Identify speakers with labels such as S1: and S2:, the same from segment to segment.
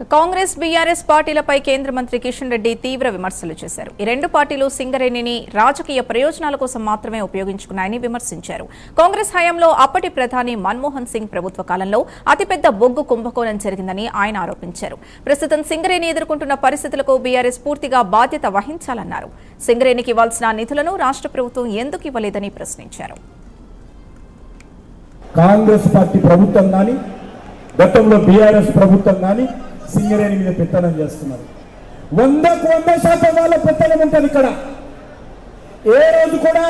S1: Congress BRS పార్టీలపై కేంద్ర మంత్రి కిషన్ రెడ్డి తీవ్ర విమర్శలు చేశారు. ఈ రెండు పార్టీలు సింగరేణిని రాజకీయ ప్రయోజనాల కోసం మాత్రమే ఉపయోగించుకున్నాయని విమర్శించారు. కాంగ్రెస్ హయాంలో అప్పటి ప్రధాని మన్మోహన్ సింగ్ ప్రభుత్వ కాలంలో అతిపెద్ద బొగ్గు కుంభకోణం జరిగిందని ఆయన ఆరోపించారు. ప్రస్తుతం సింగరేణి ఎదుర్కొంటున్న పరిస్థితులకు బీఆర్ఎస్ పూర్తిగా బాధ్యత వహించాలన్నారు. సింగరేణికి ఇవ్వాల్సిన నిధులను రాష్ట్ర ప్రభుత్వం ఎందుకు ఇవ్వలేదని ప్రశ్నించారు.
S2: కాంగ్రెస్ పార్టీ ప్రభుత్వం కానీ గతంలో బీఆర్ఎస్ ప్రభుత్వం కానీ సింగరేణి మీద పెత్తనం చేస్తున్నారు. 100% వాళ్ళ పెత్తనం ఉంటుంది. ఇక్కడ ఏ రోజు కూడా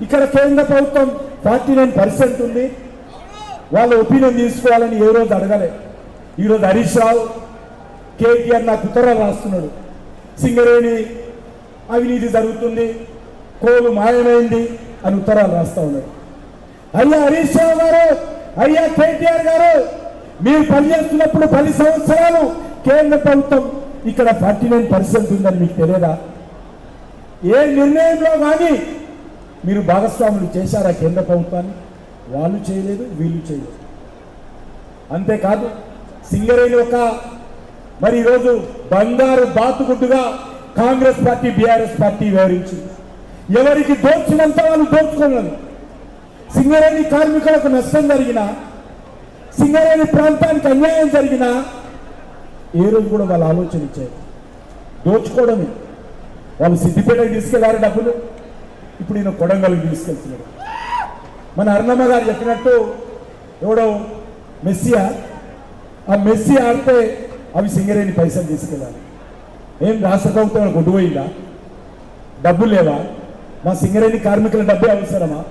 S2: ఇక్కడ కేంద్ర ప్రభుత్వం 49% ఉంది, వాళ్ళ ఒపీనియన్ తీసుకోవాలని ఏ రోజు అడగలే. ఈరోజు హరీష్ రావు కేటీఆర్ నాకు ఉత్తరాలు రాస్తున్నాడు, సింగరేణి అవినీతి జరుగుతుంది, కోలు మాయమైంది అని ఉత్తరాలు రాస్తా ఉన్నాడు. అయ్యా హరీష్ రావు గారు, అయ్యా కేటీఆర్ గారు, మీరు పనిచేస్తున్నప్పుడు 10 సంవత్సరాలు కేంద్ర ప్రభుత్వం ఇక్కడ 49% ఉందని మీకు తెలియదా? ఏ నిర్ణయంలో కానీ మీరు భాగస్వాములు చేశారా కేంద్ర ప్రభుత్వాన్ని? వాళ్ళు చేయలేదు, వీళ్ళు చేయలేదు. అంతేకాదు సింగరేణి మరి ఈరోజు బంగారు బాతుగుడ్డుగా కాంగ్రెస్ పార్టీ బీఆర్ఎస్ పార్టీ వ్యవహరించింది. ఎవరికి దోచినంత వాళ్ళు దోచుకున్నారు. సింగరేణి కార్మికులకు నష్టం జరిగినా, సింగరేణి ప్రాంతానికి అన్యాయం జరిగినా ఏ రోజు కూడా వాళ్ళు ఆలోచన ఇచ్చారు. దోచుకోవడమే. వాళ్ళు సిద్దిపేటకి తీసుకెళ్లారు డబ్బులు, ఇప్పుడు ఈయన కొడంగల్కి తీసుకెళ్తున్నారు. మన అరుణమ్మ గారు చెప్పినట్టు ఎవడో మెస్సియా, ఆ మెస్సి ఆడితే అవి సింగరేణి పైసలు తీసుకెళ్ళాలి. ఏం రాష్ట్ర ప్రభుత్వం కొట్టుపోయిందా? డబ్బులు లేవా? మా సింగరేణి కార్మికుల డబ్బే అవసరమా?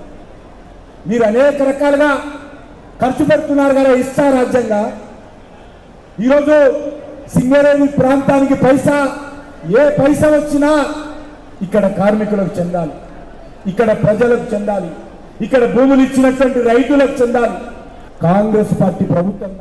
S2: మీరు అనేక రకాలుగా ఖర్చు పెడుతున్నారు కదా ఇష్టారాజ్యంగా. ఈరోజు సింగరేణి ప్రాంతానికి ఏ పైసా వచ్చినా ఇక్కడ కార్మికులకు చెందాలి, ఇక్కడ ప్రజలకు చెందాలి, ఇక్కడ భూములు ఇచ్చినటువంటి రైతులకు చెందాలి. కాంగ్రెస్ పార్టీ ప్రభుత్వం